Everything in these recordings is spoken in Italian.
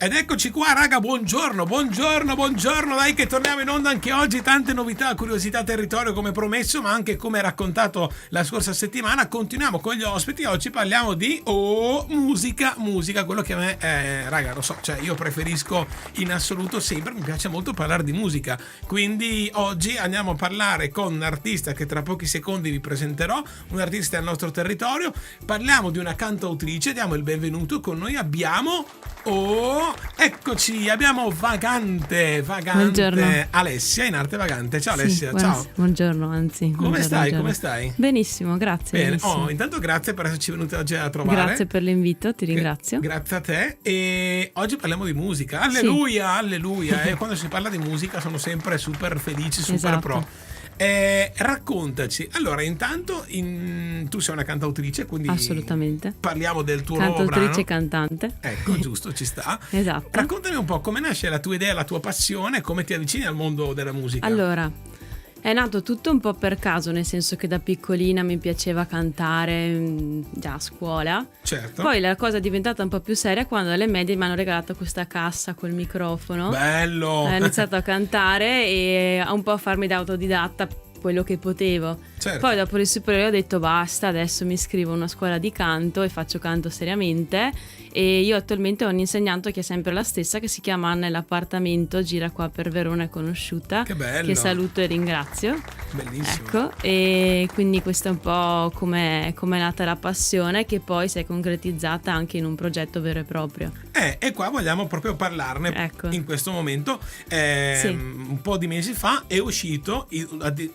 Ed eccoci qua, raga, buongiorno, dai che torniamo in onda anche oggi, tante novità, curiosità, territorio come promesso, ma anche come raccontato la scorsa settimana. Continuiamo con gli ospiti, oggi parliamo di musica, quello che a me, raga, lo so, cioè io preferisco in assoluto sempre, mi piace molto parlare di musica, quindi oggi andiamo a parlare con un artista che tra pochi secondi vi presenterò, un artista del nostro territorio, parliamo di una cantautrice, diamo il benvenuto, con noi abbiamo... eccoci, abbiamo Vagante Buongiorno. Alessia, in arte Vagante. Ciao Alessia, sì, ciao. Buongiorno, anzi. Come stai? Buongiorno. Come stai? Benissimo, grazie. Bene. Benissimo. Intanto grazie per esserci venuti oggi a trovare. Grazie per l'invito, ti ringrazio. Grazie a te. E oggi parliamo di musica. Alleluia, sì. Alleluia. E quando si parla di musica sono sempre super felici, super esatto. pro. Raccontaci. Allora, intanto tu sei una cantautrice, quindi assolutamente. Parliamo del tuo nuovo brano. Cantautrice e cantante. Ecco, giusto, ci sta. Esatto. Raccontami un po' come nasce la tua idea, la tua passione, come ti avvicini al mondo della musica. Allora, è nato tutto un po' per caso, nel senso che da piccolina mi piaceva cantare già a scuola. Certo. Poi la cosa è diventata un po' più seria quando alle medie mi hanno regalato questa cassa col microfono. Bello! Ho iniziato a cantare e un po' a farmi da autodidatta quello che potevo. Certo. Poi dopo le superiori ho detto basta, adesso mi iscrivo a una scuola di canto e faccio canto seriamente, e io attualmente ho un insegnante che è sempre la stessa, che si chiama Anna, l'appartamento, gira qua per Verona, è conosciuta. Che bello! Che saluto e ringrazio. Bellissimo. Ecco, e quindi questo è un po' come è nata la passione, che poi si è concretizzata anche in un progetto vero e proprio. E qua vogliamo proprio parlarne. Ecco. In questo momento, Sì. un po' di mesi fa è uscito,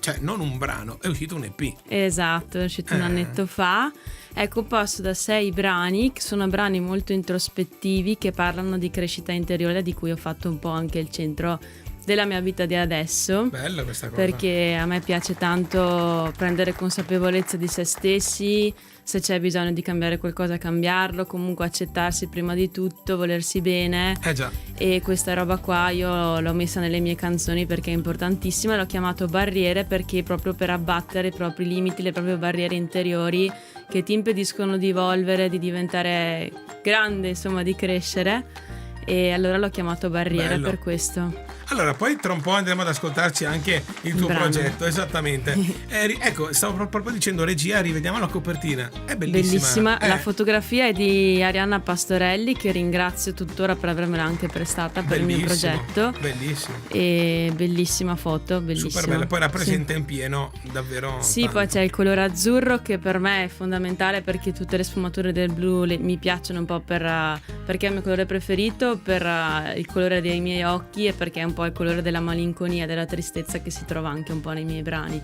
cioè non un brano, è uscito un EP. Esatto, è uscito un annetto fa. È composto da 6 brani, che sono brani molto introspettivi, che parlano di crescita interiore, di cui ho fatto un po' anche il centro della mia vita di adesso. Bella questa cosa. Perché a me piace tanto prendere consapevolezza di se stessi, se c'è bisogno di cambiare qualcosa cambiarlo, comunque accettarsi prima di tutto, volersi bene. Già. E questa roba qua io l'ho messa nelle mie canzoni perché è importantissima, l'ho chiamato barriere perché proprio per abbattere i propri limiti, le proprie barriere interiori che ti impediscono di evolvere, di diventare grande, insomma di crescere, e allora l'ho chiamato barriere. Bello. Per questo. Allora, poi tra un po' andremo ad ascoltarci anche il tuo Brano. progetto, esattamente. Ecco, stavo proprio dicendo regia, rivediamo la copertina. È Bellissima. La fotografia è di Arianna Pastorelli, che ringrazio tuttora per avermela anche prestata per il mio progetto. Bellissimo. E bellissima foto, bellissima. Super bella, poi rappresenta in pieno davvero. Sì, tanto. poi c'è il colore azzurro che per me è fondamentale, perché tutte le sfumature del blu mi piacciono un po' perché è il mio colore preferito, per il colore dei miei occhi e perché è un po' il colore della malinconia, della tristezza che si trova anche un po' nei miei brani.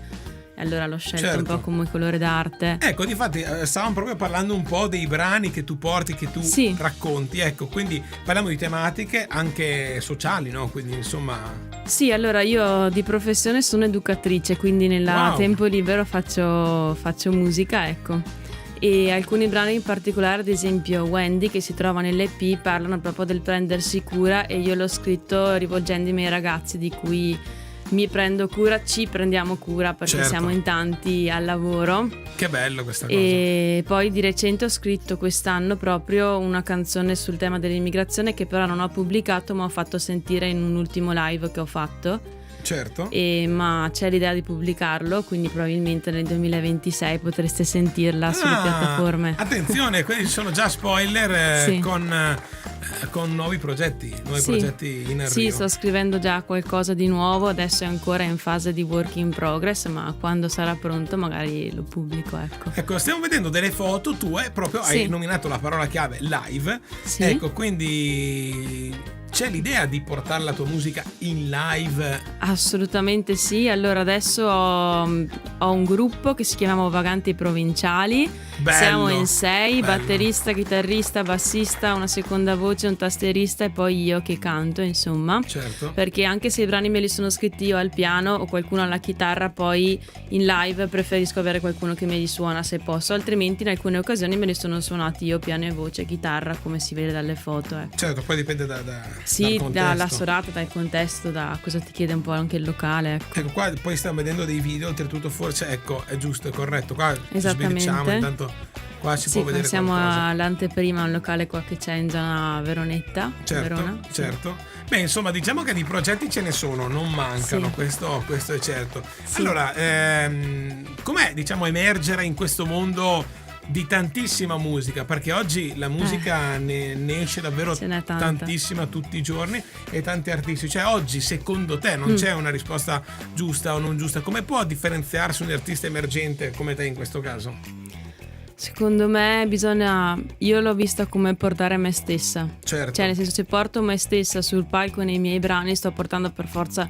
E allora l'ho scelto Certo. un po' come colore d'arte. Ecco, difatti stavamo proprio parlando un po' dei brani che tu porti, che tu Sì. racconti, ecco, quindi parliamo di tematiche anche sociali, no? Quindi insomma... Sì, allora io di professione sono educatrice, quindi nel Wow. tempo libero faccio musica, ecco. E alcuni brani in particolare, ad esempio Wendy, che si trova nell'EP, parlano proprio del prendersi cura, e io l'ho scritto rivolgendomi ai ragazzi di cui mi prendo cura, ci prendiamo cura, perché Certo. siamo in tanti al lavoro. Che bello questa cosa. E poi di recente ho scritto quest'anno proprio una canzone sul tema dell'immigrazione, che però non ho pubblicato, ma ho fatto sentire in un ultimo live che ho fatto. Certo. Ma c'è l'idea di pubblicarlo, quindi probabilmente nel 2026 potreste sentirla sulle piattaforme. Attenzione, questi sono già spoiler Sì. con nuovi progetti Sì. progetti in arrivo. Sì, sto scrivendo già qualcosa di nuovo, adesso è ancora in fase di work in progress, ma quando sarà pronto magari lo pubblico, ecco. Ecco, stiamo vedendo delle foto tue, proprio Sì. hai nominato la parola chiave live. Sì. Ecco, quindi c'è l'idea di portare la tua musica in live? Assolutamente sì. Allora adesso ho un gruppo che si chiama Vaganti Provinciali. Bello, Siamo in 6, bello. batterista, chitarrista, bassista, una seconda voce, un tastierista e poi io che canto, insomma. Certo. Perché anche se i brani me li sono scritti io al piano o qualcuno alla chitarra, poi in live preferisco avere qualcuno che me li suona se posso, altrimenti in alcune occasioni me li sono suonati io piano e voce, chitarra, come si vede dalle foto, ecco. Certo, poi dipende dal Sì, contesto. dalla serata, dal contesto, da cosa ti chiede un po' anche il locale, ecco. Ecco, qua poi stiamo vedendo dei video, oltretutto forse, ecco, è giusto, è corretto. Qua Esattamente. sbirciamo intanto qua si Sì, può vedere siamo qualcosa. all'anteprima, un locale qua che c'è in zona Veronetta. Certo, Verona. certo. Beh, insomma, diciamo che di progetti ce ne sono, non mancano, Sì. questo è certo. Sì. Allora, com'è, diciamo, emergere in questo mondo di tantissima musica? Perché oggi la musica ne esce davvero Ce n'è tanta. tantissima tutti i giorni e tanti artisti. Cioè, oggi, secondo te, non c'è una risposta giusta o non giusta? Come può differenziarsi un artista emergente come te in questo caso? Secondo me io l'ho vista come portare me stessa. Certo. Cioè, nel senso, se porto me stessa sul palco nei miei brani, sto portando per forza.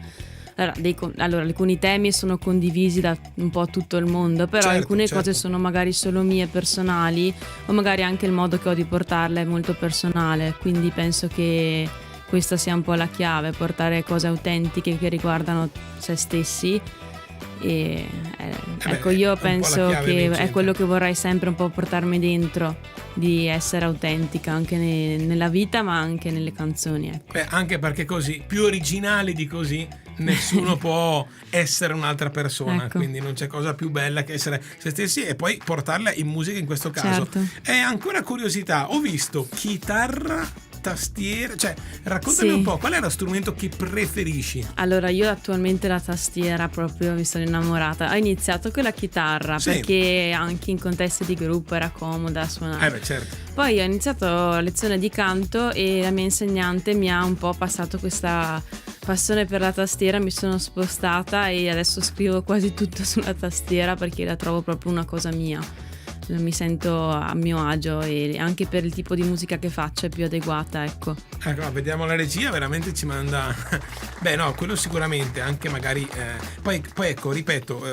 Allora, alcuni temi sono condivisi da un po' tutto il mondo, però Certo, alcune certo. cose sono magari solo mie personali, o magari anche il modo che ho di portarle è molto personale, quindi penso che questa sia un po' la chiave, portare cose autentiche che riguardano se stessi. E ecco, beh, io è un po' la penso chiave che vincente. è quello che vorrei sempre un po' portarmi dentro, di essere autentica anche nella vita ma anche nelle canzoni, ecco. Beh, anche perché così, più originali di così, nessuno può essere un'altra persona, Ecco. quindi non c'è cosa più bella che essere se stessi e poi portarla in musica in questo caso. Certo. E ancora curiosità, ho visto chitarra, tastiera, cioè raccontami Sì. un po', qual è lo strumento che preferisci? Allora, io attualmente la tastiera proprio mi sono innamorata. Ho iniziato con la chitarra Sì. perché anche in contesti di gruppo era comoda suonare. Beh, certo. Poi ho iniziato la lezione di canto e la mia insegnante mi ha un po' passato questa passione per la tastiera, mi sono spostata e adesso scrivo quasi tutto sulla tastiera perché la trovo proprio una cosa mia. Mi sento a mio agio e anche per il tipo di musica che faccio è più adeguata, ecco. Ecco, vediamo la regia, veramente ci manda. Beh, no, quello sicuramente, anche magari. Poi ecco, ripeto,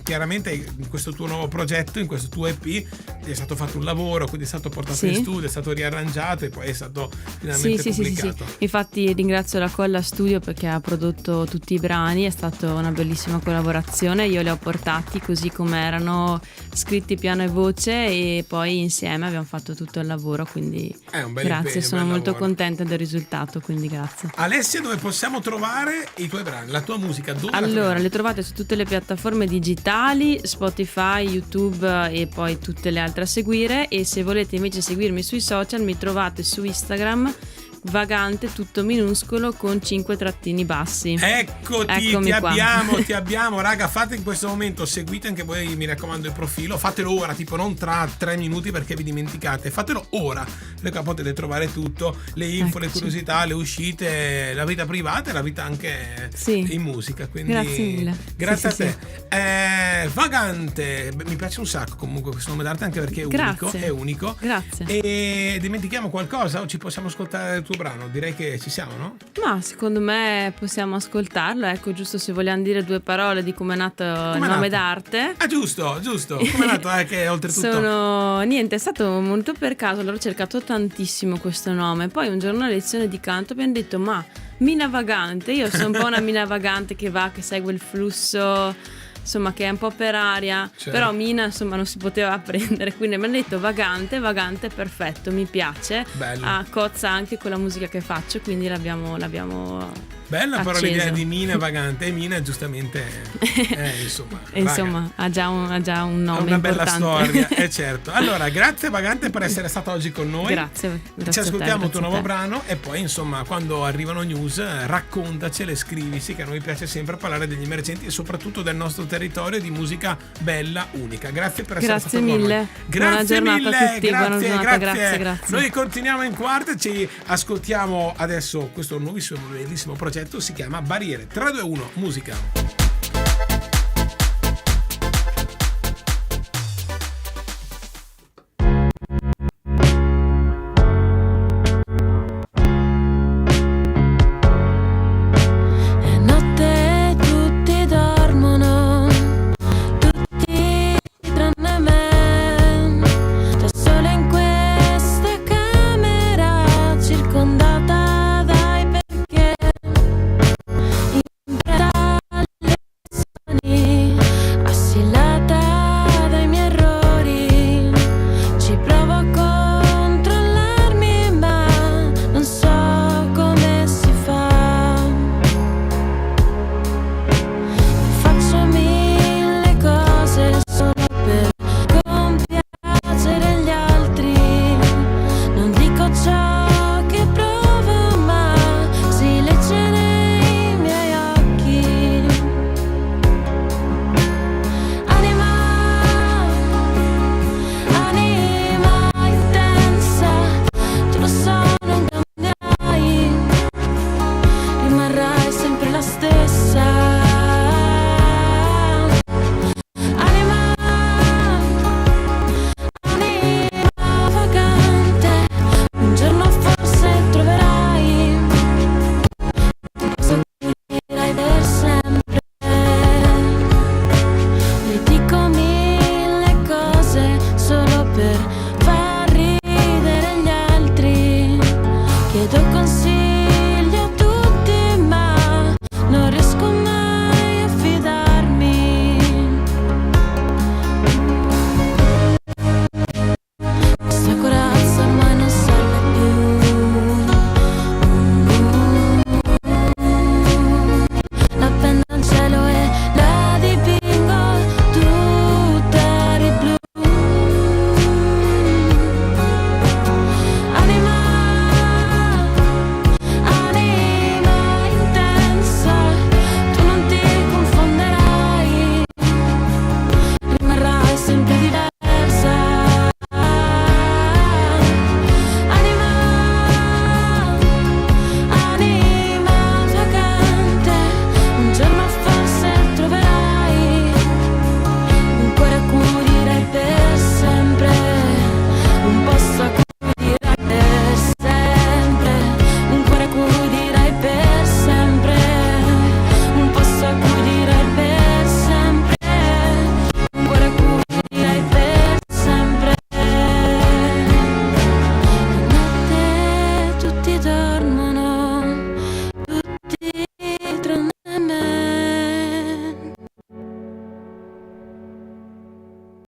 chiaramente in questo tuo nuovo progetto, in questo tuo EP, è stato fatto un lavoro, quindi è stato portato Sì. in studio, è stato riarrangiato e poi è stato Sì, finalmente sì, sì, sì, sì. pubblicato. Infatti ringrazio la Colla Studio perché ha prodotto tutti i brani, è stata una bellissima collaborazione, io li ho portati così come erano scritti piano e voce e poi insieme abbiamo fatto tutto il lavoro, quindi È un bel grazie, impegno, sono bel molto lavoro. contenta del risultato, quindi grazie. Alessia, dove possiamo trovare i tuoi brani, la tua musica? Dove la Allora, troviamo? le trovate su tutte le piattaforme digitali, Spotify, YouTube e poi tutte le altre a seguire, e se volete invece seguirmi sui social mi trovate su Instagram Vagante tutto minuscolo con 5 trattini bassi. Eccoti, Eccomi qua. ti abbiamo, raga, fate in questo momento, seguite anche voi, mi raccomando, il profilo, fatelo ora, tipo non tra 3 minuti perché vi dimenticate, fatelo ora, perché qua potete trovare tutto, le info, le Eccoci. curiosità, le uscite, la vita privata e la vita anche Sì. in musica, quindi Grazie mille. grazie Sì, a sì, te. Vagante, mi piace un sacco comunque questo nome d'arte, anche perché Grazie. è unico. Grazie. E dimentichiamo qualcosa o ci possiamo ascoltare il tuo brano? Direi che ci siamo, no? Ma secondo me possiamo ascoltarlo, ecco, giusto se vogliamo dire due parole di come è nato il Com'è nome nato? d'arte. Ah, giusto, come è nato? Che oltretutto Niente, è stato molto per caso, allora ho cercato tantissimo questo nome, poi un giorno a lezione di canto abbiamo detto ma Mina Vagante, io sono un po' una mina vagante che va, che segue il flusso, insomma che è un po' per aria, Certo. però Mina insomma non si poteva prendere, quindi mi hanno detto Vagante è perfetto, mi piace, Bello. cozza anche con la musica che faccio, quindi l'abbiamo bella però acceso. l'idea di Mina Vagante, e Mina giustamente insomma, E insomma ha già un è nome una bella importante. storia, certo. Allora, grazie Vagante per essere stata oggi con noi. Grazie Ci a te, ascoltiamo il tuo grazie a nuovo te. brano e poi insomma quando arrivano news raccontacele, scrivici, che a noi piace sempre parlare degli emergenti e soprattutto del nostro territorio di musica bella, unica. Grazie per essere Grazie stato con noi. mille. Buona Grazie giornata mille, a tutti, buona grazie, giornata, grazie. grazie. Noi continuiamo in quarta, ci ascoltiamo adesso questo nuovissimo bellissimo progetto, si chiama Barriere. 3, 2, 1, musica.